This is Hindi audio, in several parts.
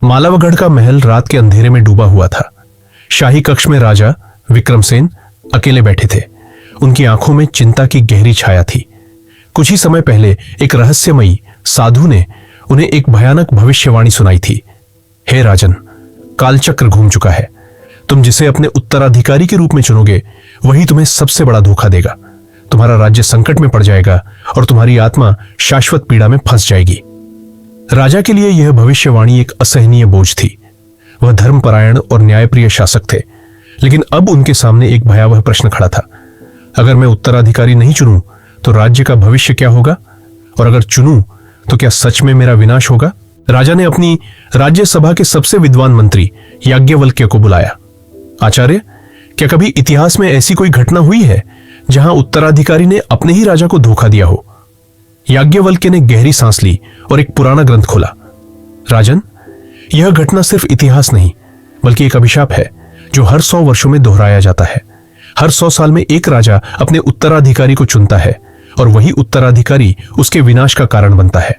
मालवगढ़ का महल रात के अंधेरे में डूबा हुआ था। शाही कक्ष में राजा विक्रमसेन अकेले बैठे थे। उनकी आंखों में चिंता की गहरी छाया थी। कुछ ही समय पहले एक रहस्यमयी साधु ने उन्हें एक भयानक भविष्यवाणी सुनाई थी। हे राजन, कालचक्र घूम चुका है। तुम जिसे अपने उत्तराधिकारी के रूप में चुनोगे वही तुम्हें सबसे बड़ा धोखा देगा। तुम्हारा राज्य संकट में पड़ जाएगा और तुम्हारी आत्मा शाश्वत पीड़ा में फंस जाएगी। राजा के लिए यह भविष्यवाणी एक असहनीय बोझ थी। वह धर्मपरायण और न्यायप्रिय शासक थे, लेकिन अब उनके सामने एक भयावह प्रश्न खड़ा था। अगर मैं उत्तराधिकारी नहीं चुनूं तो राज्य का भविष्य क्या होगा, और अगर चुनूं तो क्या सच में मेरा विनाश होगा? राजा ने अपनी राज्यसभा के सबसे विद्वान मंत्री याज्ञवल्क्य को बुलाया। आचार्य, क्या कभी इतिहास में ऐसी कोई घटना हुई है जहां उत्तराधिकारी ने अपने ही राजा को धोखा दिया हो? याज्ञवल्क्य ने गहरी सांस ली और एक पुराना ग्रंथ खोला। राजन, यह घटना सिर्फ इतिहास नहीं बल्कि एक अभिशाप है जो हर 100 वर्षों में दोहराया जाता है। हर 100 साल में एक राजा अपने उत्तराधिकारी को चुनता है और वही उत्तराधिकारी उसके विनाश का कारण बनता है।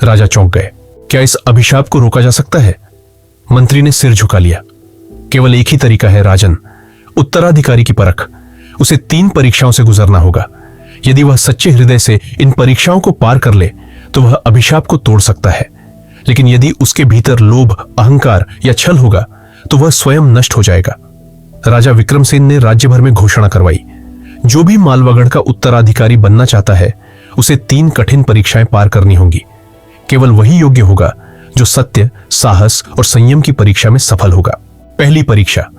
राजा चौंक गए। क्या इस अभिशाप को रोका जा सकता है? मंत्री ने सिर झुका लिया। केवल एक ही तरीका है राजन, उत्तराधिकारी की परख। उसे 3 परीक्षाओं से गुजरना होगा। यदि वह सच्चे हृदय से इन परीक्षाओं को पार कर ले तो वह अभिशाप को तोड़ सकता है, लेकिन यदि उसके भीतर लोभ, अहंकार या छल होगा तो वह स्वयं नष्ट हो जाएगा। राजा विक्रमसेन ने राज्य भर में घोषणा करवाई, जो भी मालवगढ़ का उत्तराधिकारी बनना चाहता है उसे 3 कठिन परीक्षाएं पार करनी होंगी। केवल वही योग्य होगा जो सत्य, साहस और संयम की परीक्षा में सफल होगा। पहली परीक्षा,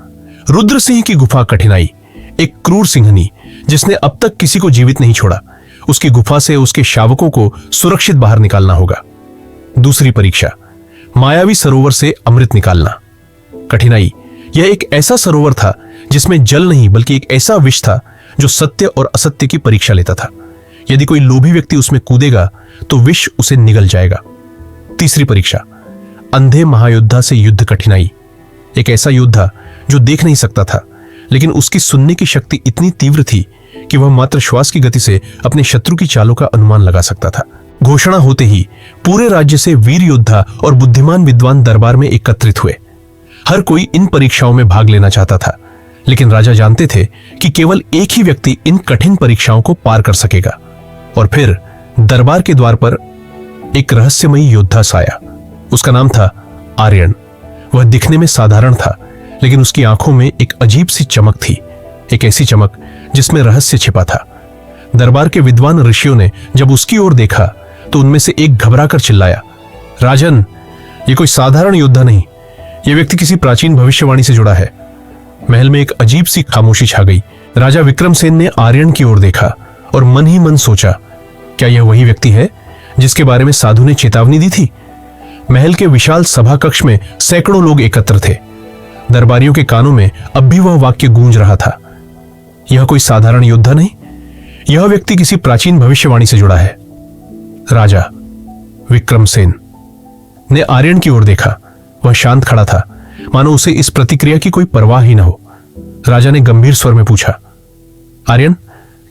रुद्र सिंह की गुफा कठिनाई। एक क्रूर सिंहनी जिसने अब तक किसी को जीवित नहीं छोड़ा, उसकी गुफा से उसके शावकों को सुरक्षित बाहर निकालना होगा। दूसरी परीक्षा, मायावी सरोवर से अमृत निकालना। कठिनाई, यह एक ऐसा सरोवर था जिसमें जल नहीं बल्कि एक ऐसा विष था जो सत्य और असत्य की परीक्षा लेता था। यदि कोई लोभी व्यक्ति उसमें कूदेगा तो विष उसे निगल जाएगा। तीसरी परीक्षा, अंधे महायोद्धा से युद्ध कठिनाई। एक ऐसा योद्धा जो देख नहीं सकता था, लेकिन उसकी सुनने की शक्ति इतनी तीव्र थी कि वह मात्र श्वास की गति से अपने शत्रु की चालों का अनुमान लगा सकता था। घोषणा होते ही पूरे राज्य से वीर योद्धा और बुद्धिमान विद्वान दरबार में एकत्रित हुए। हर कोई इन परीक्षाओं में भाग लेना चाहता था, लेकिन राजा जानते थे कि केवल एक ही व्यक्ति इन कठिन परीक्षाओं को पार कर सकेगा। और फिर दरबार के द्वार पर एक रहस्यमयी योद्धा साया। उसका नाम था आर्यन। वह दिखने में साधारण था, लेकिन उसकी आंखों में एक अजीब सी चमक थी, एक ऐसी चमक जिसमें रहस्य छिपा था। दरबार के विद्वान ऋषियों ने जब उसकी ओर देखा तो उनमें से एक घबराकर चिल्लाया, राजन, ये कोई साधारण योद्धा नहीं, यह व्यक्ति किसी प्राचीन भविष्यवाणी से जुड़ा है। महल में एक अजीब सी खामोशी छा गई। राजा विक्रमसेन ने आर्यन की ओर देखा और मन ही मन सोचा, क्या यह वही व्यक्ति है जिसके बारे में साधु ने चेतावनी दी थी? महल के विशाल सभा कक्ष में सैकड़ों लोग एकत्र थे। दरबारियों के कानों में अब भी वह वाक्य गूंज रहा था, यह कोई साधारण योद्धा नहीं, यह व्यक्ति किसी प्राचीन भविष्यवाणी से जुड़ा है। राजा विक्रमसेन ने आर्यन की ओर देखा। वह शांत खड़ा था, मानो उसे इस प्रतिक्रिया की कोई परवाह ही न हो। राजा ने गंभीर स्वर में पूछा, आर्यन,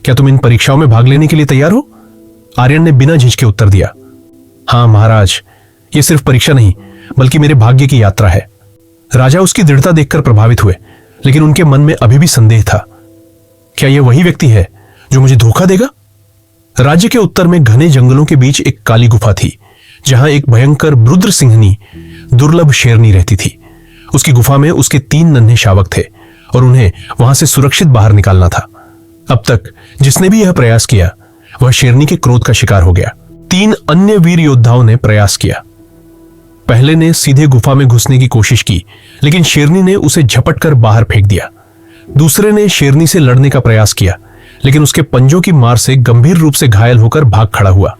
क्या तुम इन परीक्षाओं में भाग लेने के लिए तैयार हो? आर्यन ने बिना झिझके उत्तर दिया, हां महाराज, यह सिर्फ परीक्षा नहीं बल्कि मेरे भाग्य की यात्रा है। राजा उसकी दृढ़ता देखकर प्रभावित हुए, लेकिन उनके मन में अभी भी संदेह था। क्या यह वही व्यक्ति है जो मुझे धोखा देगा? राज्य के उत्तर में घने जंगलों के बीच एक काली गुफा थी, जहां एक भयंकर रुद्र सिंहनी दुर्लभ शेरनी रहती थी। उसकी गुफा में उसके 3 नन्हे शावक थे और उन्हें वहां से सुरक्षित बाहर निकालना था। अब तक जिसने भी यह प्रयास किया वह शेरनी के क्रोध का शिकार हो गया। 3 अन्य वीर योद्धाओं ने प्रयास किया। पहले ने सीधे गुफा में घुसने की कोशिश की, लेकिन शेरनी ने उसे झपट कर बाहर फेंक दिया। दूसरे ने शेरनी से लड़ने का प्रयास किया, लेकिन उसके पंजों की मार से गंभीर रूप से घायल होकर भाग खड़ा हुआ।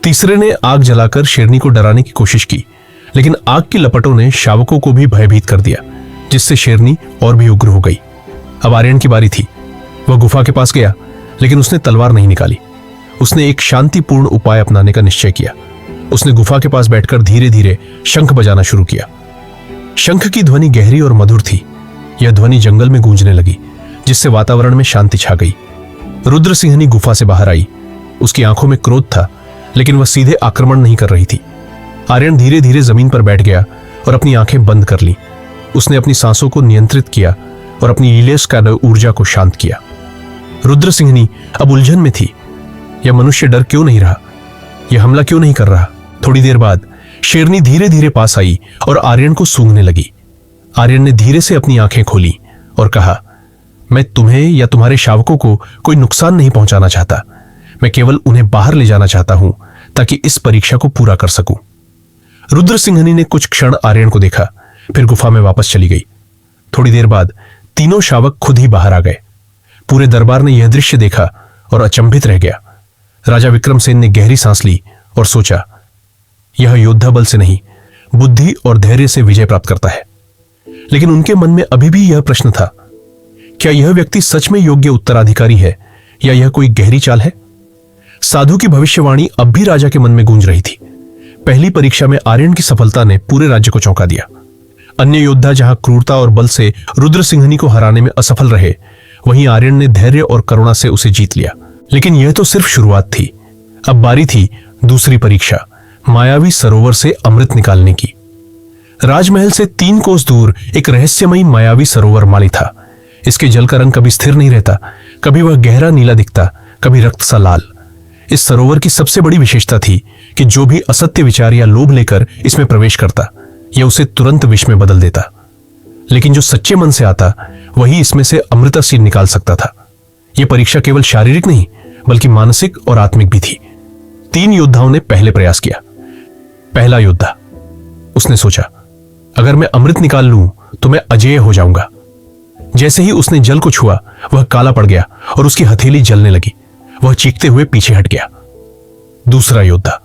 तीसरे ने आग जलाकर शेरनी को डराने की कोशिश की, लेकिन आग की लपटों ने शावकों को भी भयभीत कर दिया, जिससे शेरनी और भी उग्र हो गई। अब आर्यन की बारी थी। वह गुफा के पास गया, लेकिन उसने तलवार नहीं निकाली। उसने एक शांतिपूर्ण उपाय अपनाने का निश्चय किया। उसने गुफा के पास बैठकर धीरे धीरे शंख बजाना शुरू किया। शंख की ध्वनि गहरी और मधुर थी। यह ध्वनि जंगल में गूंजने लगी, जिससे वातावरण में शांति छा गई। रुद्र सिंहनी गुफा से बाहर आई। उसकी आंखों में क्रोध था, लेकिन वह सीधे आक्रमण नहीं कर रही थी। आर्यन धीरे धीरे जमीन पर बैठ गया और अपनी आंखें बंद कर ली। उसने अपनी सांसों को नियंत्रित किया और अपनी इलेस का ऊर्जा को शांत किया। रुद्र सिंहनी अब उलझन में थी। यह मनुष्य डर क्यों नहीं रहा? यह हमला क्यों नहीं कर रहा? थोड़ी देर बाद शेरनी धीरे धीरे पास आई और आर्यन को सूंघने लगी। आर्यन ने धीरे से अपनी आंखें खोली और कहा, मैं तुम्हें या तुम्हारे शावकों को कोई नुकसान नहीं पहुंचाना चाहता। मैं केवल उन्हें बाहर ले जाना चाहता हूं ताकि इस परीक्षा को पूरा कर सकूं। रुद्र सिंहनी ने कुछ क्षण आर्यन को देखा, फिर गुफा में वापस चली गई। थोड़ी देर बाद तीनों शावक खुद ही बाहर आ गए। पूरे दरबार ने यह दृश्य देखा और अचंभित रह गया। राजा विक्रमसेन ने गहरी सांस ली और सोचा, यह योद्धा बल से नहीं, बुद्धि और धैर्य से विजय प्राप्त करता है। लेकिन उनके मन में अभी भी यह प्रश्न था, क्या यह व्यक्ति सच में योग्य उत्तराधिकारी है या यह कोई गहरी चाल है? साधु की भविष्यवाणी अब भी राजा के मन में गूंज रही थी। पहली परीक्षा में आर्यन की सफलता ने पूरे राज्य को चौंका दिया। अन्य योद्धा जहां क्रूरता और बल से रुद्र सिंहनी को हराने में असफल रहे, वहीं आर्यन ने धैर्य और करुणा से उसे जीत लिया। लेकिन यह तो सिर्फ शुरुआत थी। अब बारी थी दूसरी परीक्षा, मायावी सरोवर से अमृत निकालने की। राजमहल से 3 कोस दूर एक रहस्यमयी मायावी सरोवर माली था। इसके जल का रंग कभी स्थिर नहीं रहता, कभी वह गहरा नीला दिखता, कभी रक्त सा लाल। इस सरोवर की सबसे बड़ी विशेषता थी कि जो भी असत्य विचार या लोभ लेकर इसमें प्रवेश करता, यह उसे तुरंत विष में बदल देता। लेकिन जो सच्चे मन से आता, वही इसमें से अमृतसीर निकाल सकता था। यह परीक्षा केवल शारीरिक नहीं, बल्कि मानसिक और आत्मिक भी थी। 3 योद्धाओं ने पहले प्रयास किया। पहला योद्धा, उसने सोचा, अगर मैं अमृत निकाल लूं तो मैं अजेय हो जाऊंगा। जैसे ही उसने जल को छुआ, वह काला पड़ गया और उसकी हथेली जलने लगी। वह चीखते हुए पीछे हट गया। दूसरा योद्धा,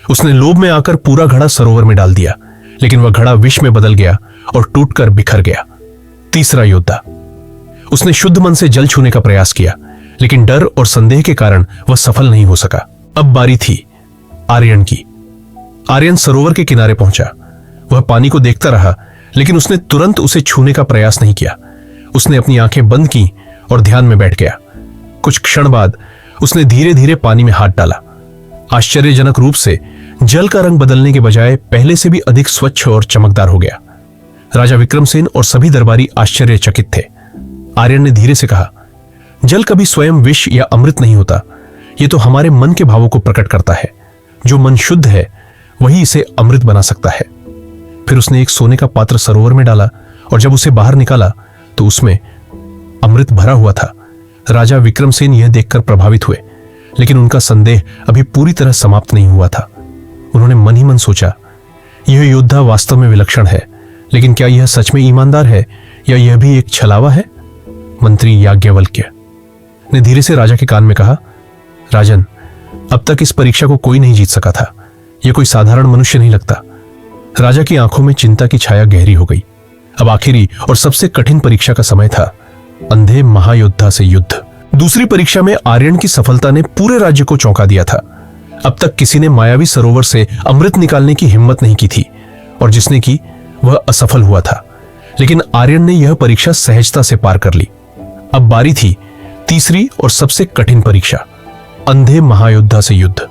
उसने लोभ में आकर पूरा घड़ा सरोवर में डाल दिया, लेकिन वह घड़ा विष में बदल गया और टूटकर बिखर गया। तीसरा योद्धा, उसने शुद्ध मन से जल छूने का प्रयास किया, लेकिन डर और संदेह के कारण वह सफल नहीं हो सका। अब बारी थी आर्यन की। आर्यन सरोवर के किनारे पहुंचा। वह पानी को देखता रहा, लेकिन उसने तुरंत उसे छूने का प्रयास नहीं किया। उसने अपनी आंखें बंद की और ध्यान में बैठ गया। कुछ क्षण बाद उसने धीरे धीरे पानी में हाथ डाला। आश्चर्यजनक रूप से जल का रंग बदलने के बजाय पहले से भी अधिक स्वच्छ और चमकदार हो गया। राजा विक्रमसेन और सभी दरबारी आश्चर्यचकित थे। आर्यन ने धीरे से कहा, जल कभी स्वयं विष या अमृत नहीं होता, यह तो हमारे मन के भावों को प्रकट करता है। जो मन शुद्ध है वही इसे अमृत बना सकता है। फिर उसने एक सोने का पात्र सरोवर में डाला और जब उसे बाहर निकाला तो उसमें अमृत भरा हुआ था। राजा विक्रमसेन यह देखकर प्रभावित हुए, लेकिन उनका संदेह अभी पूरी तरह समाप्त नहीं हुआ था। उन्होंने मन ही मन सोचा, यह योद्धा वास्तव में विलक्षण है, लेकिन क्या यह सच में ईमानदार है या यह भी एक छलावा है? मंत्री याज्ञवल्क्य ने धीरे से राजा के कान में कहा, राजन, अब तक इस परीक्षा को कोई नहीं जीत सका था। यह कोई साधारण मनुष्य नहीं लगता। राजा की आंखों में चिंता की छाया गहरी हो गई। अब आखिरी और सबसे कठिन परीक्षा का समय था, अंधे महायोद्धा से युद्ध। दूसरी परीक्षा में आर्यन की सफलता ने पूरे राज्य को चौंका दिया था। अब तक किसी ने मायावी सरोवर से अमृत निकालने की हिम्मत नहीं की थी, और जिसने की वह असफल हुआ था। लेकिन आर्यन ने यह परीक्षा सहजता से पार कर ली। अब बारी थी तीसरी और सबसे कठिन परीक्षा, अंधे महायोद्धा से युद्ध।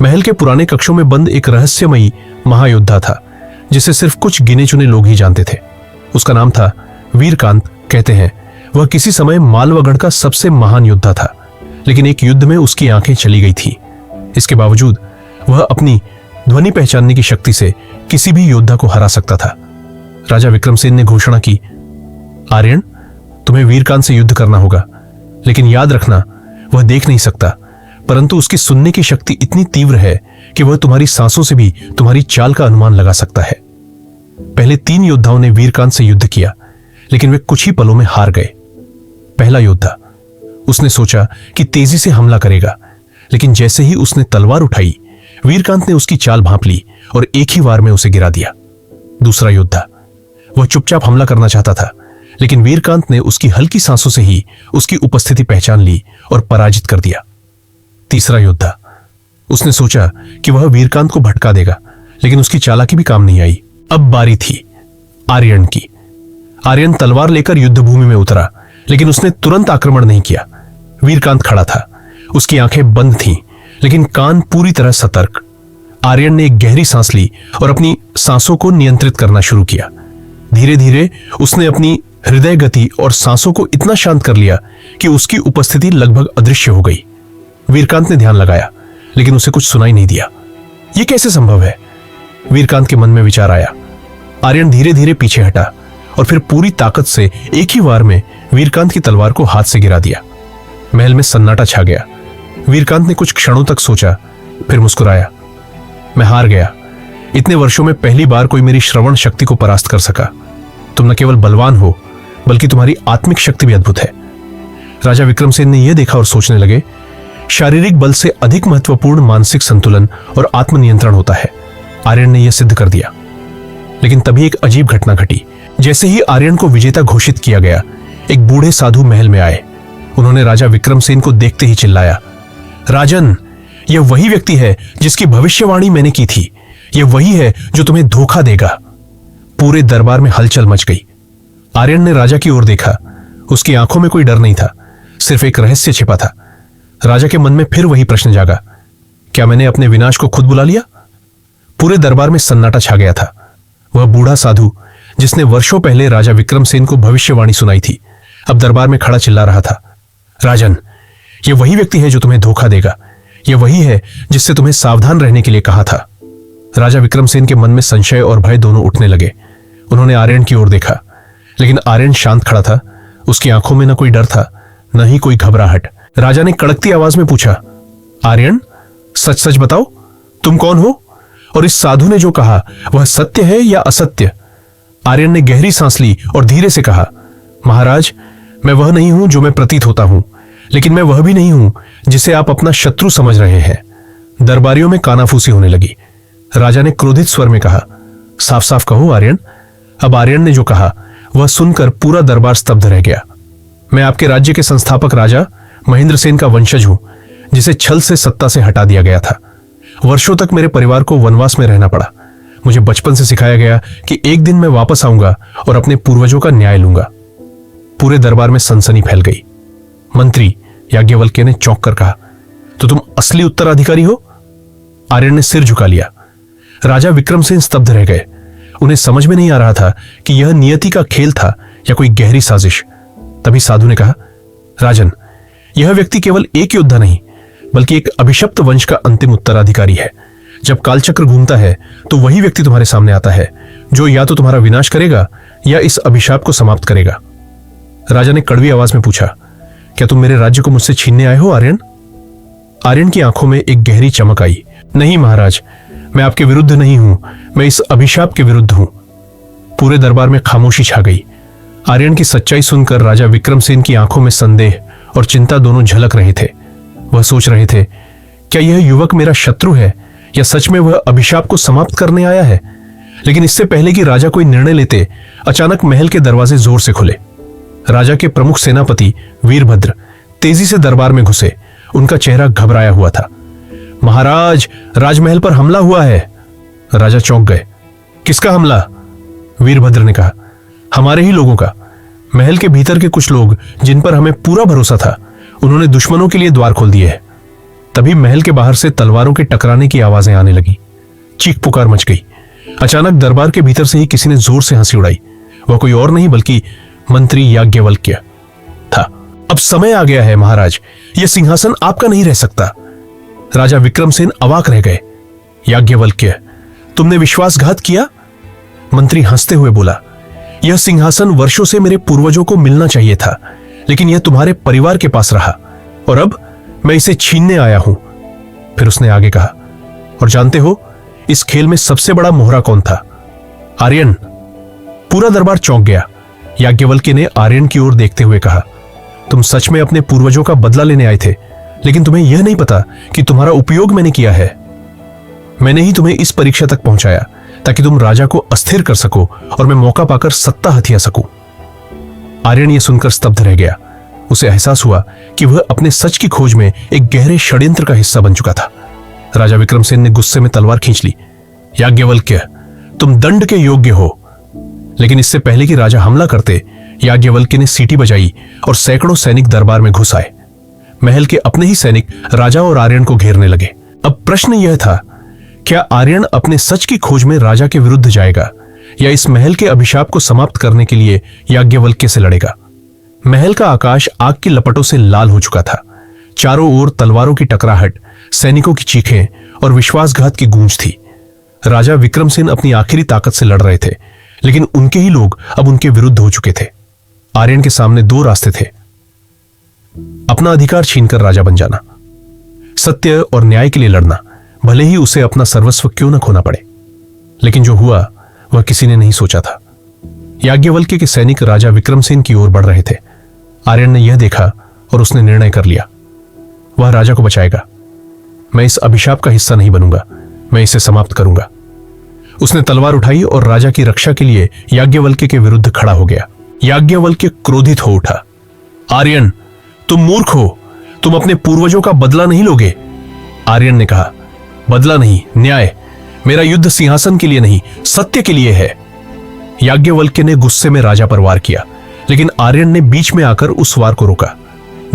महल के पुराने कक्षों में बंद एक रहस्यमयी महायोद्धा था, जिसे सिर्फ कुछ गिने चुने लोग ही जानते थे। उसका नाम था वीरकांत। कहते हैं वह किसी समय मालवागढ़ का सबसे महान योद्धा था, लेकिन एक युद्ध में उसकी आंखें चली गई थी। इसके बावजूद वह अपनी ध्वनि पहचानने की शक्ति से किसी भी योद्धा को हरा सकता था। राजा विक्रमसेन ने घोषणा की, आर्यन, तुम्हें वीरकांत से युद्ध करना होगा, लेकिन याद रखना, वह देख नहीं सकता, परंतु उसकी सुनने की शक्ति इतनी तीव्र है कि वह तुम्हारी सांसों से भी तुम्हारी चाल का अनुमान लगा सकता है। पहले 3 योद्धाओं ने वीरकांत से युद्ध किया, लेकिन वे कुछ ही पलों में हार गए। पहला योद्धा, उसने सोचा कि तेजी से हमला करेगा, लेकिन जैसे ही उसने तलवार उठाई, वीरकांत ने उसकी चाल भांप ली और एक ही वार में उसे गिरा दिया। दूसरा योद्धा, वह चुपचाप हमला करना चाहता था, लेकिन वीरकांत ने उसकी हल्की सांसों से ही उसकी उपस्थिति पहचान ली और पराजित कर दिया। तीसरा योद्धा, उसने सोचा कि वह वीरकांत को भटका देगा, लेकिन उसकी चालाकी भी काम नहीं आई। अब बारी थी आर्यन की। आर्यन तलवार लेकर युद्धभूमि में उतरा, लेकिन उसने तुरंत आक्रमण नहीं किया। वीरकांत खड़ा था, उसकी आंखें बंद थीं, लेकिन कान पूरी तरह सतर्क। आर्यन ने एक गहरी सांस ली और अपनी सांसों को नियंत्रित करना शुरू किया। धीरे धीरे उसने अपनी हृदय गति और सांसों को इतना शांत कर लिया कि उसकी उपस्थिति लगभग अदृश्य हो गई। वीरकांत ने ध्यान लगाया, लेकिन उसे कुछ सुनाई नहीं दिया। यह कैसे संभव है? वीरकांत के मन में विचार आया। आर्यन धीरे धीरे पीछे हटा और फिर पूरी ताकत से एक ही वार में वीरकांत की तलवार को हाथ से गिरा दिया। महल में सन्नाटा छा गया। वीरकांत ने कुछ क्षणों तक सोचा, फिर मुस्कुराया। मैं हार गया। इतने वर्षों में पहली बार कोई मेरी श्रवण शक्ति को परास्त कर सका। तुम न केवल बलवान हो, बल्कि तुम्हारी आत्मिक शक्ति भी अद्भुत है। राजा विक्रमसेन ने यह देखा और सोचने लगे, शारीरिक बल से अधिक महत्वपूर्ण मानसिक संतुलन और आत्मनियंत्रण होता है। आर्यन ने यह सिद्ध कर दिया। लेकिन तभी एक अजीब घटना घटी। जैसे ही आर्यन को विजेता घोषित किया गया, एक बूढ़े साधु महल में आए। उन्होंने राजा विक्रमसेन को देखते ही चिल्लाया, राजन, यह वही व्यक्ति है जिसकी भविष्यवाणी मैंने की थी। यह वही है जो तुम्हें धोखा देगा। पूरे दरबार में हलचल मच गई। आर्यन ने राजा की ओर देखा। उसकी आंखों में कोई डर नहीं था, सिर्फ एक रहस्य छिपा था। राजा के मन में फिर वही प्रश्न जागा, क्या मैंने अपने विनाश को खुद बुला लिया? पूरे दरबार में सन्नाटा छा गया था। वह बूढ़ा साधु जिसने वर्षों पहले राजा विक्रमसेन को भविष्यवाणी सुनाई थी, अब दरबार में खड़ा चिल्ला रहा था, राजन, यह वही व्यक्ति है जो तुम्हें धोखा देगा। यह वही है जिससे तुम्हें सावधान रहने के लिए कहा था। राजा विक्रमसेन के मन में संशय और भय दोनों उठने लगे। उन्होंने आर्यन की ओर देखा, लेकिन आर्यन शांत खड़ा था। उसकी आंखों में न कोई डर था, न ही कोई घबराहट। राजा ने कड़कती आवाज में पूछा, आर्यन, सच सच बताओ, तुम कौन हो? और इस साधु ने जो कहा वह सत्य है या असत्य? आर्यन ने गहरी सांस ली और धीरे से कहा, महाराज, मैं वह नहीं हूं जो मैं प्रतीत होता हूं, लेकिन मैं वह भी नहीं हूं जिसे आप अपना शत्रु समझ रहे हैं। दरबारियों में कानाफूसी होने लगी। राजा ने क्रोधित स्वर में कहा, साफ साफ कहो आर्यन। अब आर्यन ने जो कहा वह सुनकर पूरा दरबार स्तब्ध रह गया। मैं आपके राज्य के संस्थापक राजा महेंद्रसेन का वंशज हूं, जिसे छल से सत्ता से हटा दिया गया था। वर्षों तक मेरे परिवार को वनवास में रहना पड़ा। मुझे बचपन से सिखाया गया कि एक दिन मैं वापस आऊंगा और अपने पूर्वजों का न्याय लूंगा। पूरे दरबार में सनसनी फैल गई। मंत्री याज्ञवल्क्य ने चौंक कर कहा, तो तुम असली उत्तराधिकारी हो? आर्यन ने सिर झुका लिया। राजा विक्रमसेन स्तब्ध रह गए। उन्हें समझ में नहीं आ रहा था कि यह नियति का खेल था या कोई गहरी साजिश। तभी साधु ने कहा, राजन, यह व्यक्ति केवल एक योद्धा नहीं, बल्कि एक अभिशप्त वंश का अंतिम उत्तराधिकारी है। जब कालचक्र घूमता है तो वही व्यक्ति तुम्हारे सामने आता है, जो या तो तुम्हारा विनाश करेगा या इस अभिशाप को समाप्त करेगा। राजा ने कड़वी आवाज में पूछा, क्या तुम मेरे राज्य को मुझसे छीनने आए हो आर्यन? आर्यन की आंखों में एक गहरी चमक आई। नहीं महाराज, मैं आपके विरुद्ध नहीं हूं, मैं इस अभिशाप के विरुद्ध हूं। पूरे दरबार में खामोशी छा गई। आर्यन की सच्चाई सुनकर राजा विक्रमसेन की आंखों में संदेह और चिंता दोनों झलक रहे थे। वह सोच रहे थे, क्या यह युवक मेरा शत्रु है या सच में वह अभिशाप को समाप्त करने आया है? लेकिन इससे पहले कि राजा कोई निर्णय लेते, अचानक महल के दरवाजे जोर से खुले। राजा के प्रमुख सेनापति वीरभद्र तेजी से दरबार में घुसे। उनका चेहरा घबराया हुआ था। महाराज, राजमहल पर हमला हुआ है। राजा चौंक गए। किसका हमला? वीरभद्र ने कहा, हमारे ही लोगों का। महल के भीतर के कुछ लोग जिन पर हमें पूरा भरोसा था, उन्होंने दुश्मनों के लिए द्वार खोल दिए हैं। तभी महल के बाहर से तलवारों के टकराने की आवाजें आने लगी। चीख पुकार मच गई। अचानक दरबार के भीतर से ही किसी ने जोर से हंसी उड़ाई। वह कोई और नहीं बल्कि मंत्री याज्ञवल्क्य था। अब समय आ गया है महाराज, यह सिंहासन आपका नहीं रह सकता। राजा विक्रमसेन अवाक रह गए। याज्ञवल्क्य, तुमने विश्वासघात किया? मंत्री हंसते हुए बोला, यह सिंहासन वर्षों से मेरे पूर्वजों को मिलना चाहिए था, लेकिन यह तुम्हारे परिवार के पास रहा और अब मैं इसे छीनने आया हूं। फिर उसने आगे कहा, और जानते हो इस खेल में सबसे बड़ा मोहरा कौन था? आर्यन। पूरा दरबार चौंक गया। याज्ञवल्क्य ने आर्यन की ओर देखते हुए कहा, तुम सच में अपने पूर्वजों का बदला लेने आए थे, लेकिन तुम्हें यह नहीं पता कि तुम्हारा उपयोग मैंने किया है। मैंने ही तुम्हें इस परीक्षा तक पहुंचाया ताकि तुम राजा को अस्थिर कर सको और मैं मौका पाकर सत्ता हथिया सकूं। आर्यन यह सुनकर स्तब्ध रह गया। उसे एहसास हुआ कि वह अपने सच की खोज में एक गहरे षड्यंत्र का हिस्सा बन चुका था। राजा विक्रमसेन ने गुस्से में तलवार खींच ली। याज्ञवल्क्य, तुम दंड के योग्य हो। लेकिन इससे पहले कि राजा हमला करते, याज्ञवल्क्य ने सीटी बजाई और सैकड़ों सैनिक दरबार में घुस आए। महल के अपने ही सैनिक राजा और आर्यन को घेरने लगे। अब प्रश्न यह था क्या आर्यन अपने सच की खोज में राजा के विरुद्ध जाएगा या इस महल के अभिशाप को समाप्त करने के लिए याज्ञवल्क्य से लड़ेगा? महल का आकाश आग की लपटों से लाल हो चुका था। चारों ओर तलवारों की टकराहट, सैनिकों की चीखें और विश्वासघात की गूंज थी। राजा विक्रमसेन अपनी आखिरी ताकत से लड़ रहे थे, लेकिन उनके ही लोग अब उनके विरुद्ध हो चुके थे। आर्यन के सामने दो रास्ते थे, अपना अधिकार छीनकर राजा बन जाना, सत्य और न्याय के लिए लड़ना, भले ही उसे अपना सर्वस्व क्यों न खोना पड़े। लेकिन जो हुआ वह किसी ने नहीं सोचा था। याज्ञवल्क्य के सैनिक राजा विक्रमसेन की ओर बढ़ रहे थे। आर्यन ने यह देखा और उसने निर्णय कर लिया, वह राजा को बचाएगा। मैं इस अभिशाप का हिस्सा नहीं बनूंगा, मैं इसे समाप्त करूंगा। उसने तलवार उठाई और राजा की रक्षा के लिए याज्ञवल्क्य के विरुद्ध खड़ा हो गया। याज्ञवल्क्य क्रोधित हो उठा। आर्यन, तुम मूर्ख हो, तुम अपने पूर्वजों का बदला नहीं लोगे। आर्यन ने कहा, बदला नहीं, न्याय। मेरा युद्ध सिंहासन के लिए नहीं, सत्य के लिए है। याज्ञवल्क्य ने गुस्से में राजा पर वार किया, लेकिन आर्यन ने बीच में आकर उस वार को रोका।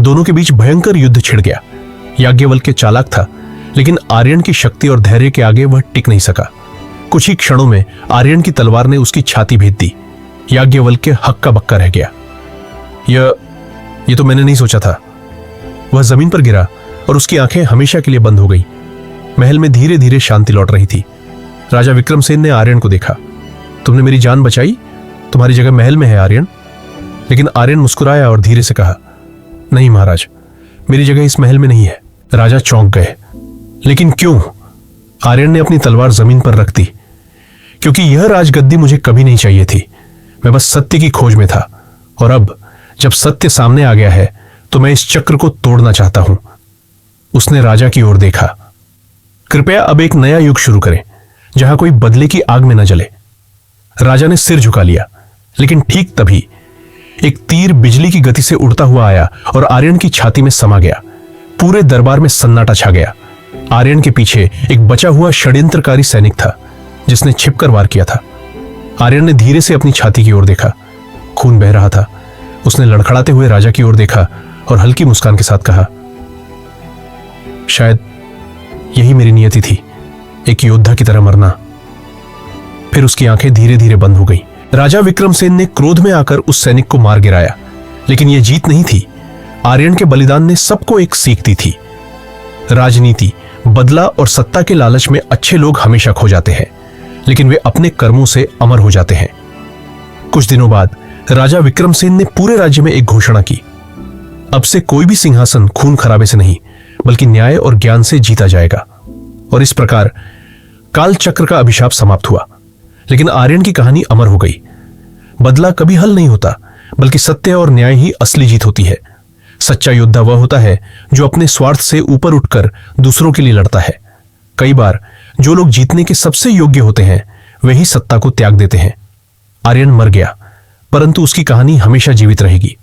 दोनों के बीच भयंकर युद्ध छिड़ गया। याज्ञवल्क्य चालाक था, लेकिन आर्यन की शक्ति और धैर्य के आगे वह टिक नहीं सका। कुछ ही क्षणों में आर्यन की तलवार ने उसकी छाती भेद दी। याज्ञवल्क्य हक्का बक्का रह गया। यह तो मैंने नहीं सोचा था। वह जमीन पर गिरा और उसकी आंखें हमेशा के लिए बंद हो गई। महल में धीरे धीरे शांति लौट रही थी। राजा विक्रमसेन ने आर्यन को देखा। तुमने मेरी जान बचाई, तुम्हारी जगह महल में है आर्यन। लेकिन आर्यन मुस्कुराया और धीरे से कहा, नहीं महाराज, मेरी जगह इस महल में नहीं है। राजा चौंक गए। लेकिन क्यों? आर्यन ने अपनी तलवार जमीन पर रख दी। क्योंकि यह राजगद्दी मुझे कभी नहीं चाहिए थी। मैं बस सत्य की खोज में था, और अब जब सत्य सामने आ गया है तो मैं इस चक्र को तोड़ना चाहता हूं। उसने राजा की ओर देखा। कृपया अब एक नया युग शुरू करें, जहां कोई बदले की आग में न जले। राजा ने सिर झुका लिया, लेकिन ठीक तभी एक तीर बिजली की गति से उड़ता हुआ आया और आर्यन की छाती में समा गया। पूरे दरबार में सन्नाटा छा गया। आर्यन के पीछे एक बचा हुआ षड्यंत्रकारी सैनिक था, जिसने छिपकर वार किया था। आर्यन ने धीरे से अपनी छाती की ओर देखा। खून बह रहा था। उसने लड़खड़ाते हुए राजा की ओर देखा और हल्की मुस्कान के साथ कहा, शायद यही मेरी नियति थी, एक योद्धा की तरह मरना। फिर उसकी आंखें धीरे धीरे बंद हो गईं। राजा विक्रमसेन ने क्रोध में आकर उस सैनिक को मार गिराया, लेकिन यह जीत नहीं थी। आर्यन के बलिदान ने सबको एक सीख दी थी। राजनीति, बदला और सत्ता के लालच में अच्छे लोग हमेशा खो जाते हैं, लेकिन वे अपने कर्मों से अमर हो जाते हैं। कुछ दिनों बाद राजा विक्रमसेन ने पूरे राज्य में एक घोषणा की, अब से कोई भी सिंहासन खून खराबे से नहीं, बल्कि न्याय और ज्ञान से जीता जाएगा। और इस प्रकार काल चक्र का अभिशाप समाप्त हुआ। लेकिन आर्यन की कहानी अमर हो गई। बदला कभी हल नहीं होता, बल्कि सत्य और न्याय ही असली जीत होती है। सच्चा योद्धा वह होता है जो अपने स्वार्थ से ऊपर उठकर दूसरों के लिए लड़ता है। कई बार जो लोग जीतने के सबसे योग्य होते हैं, वे ही सत्ता को त्याग देते हैं। आर्यन मर गया, परंतु उसकी कहानी हमेशा जीवित रहेगी।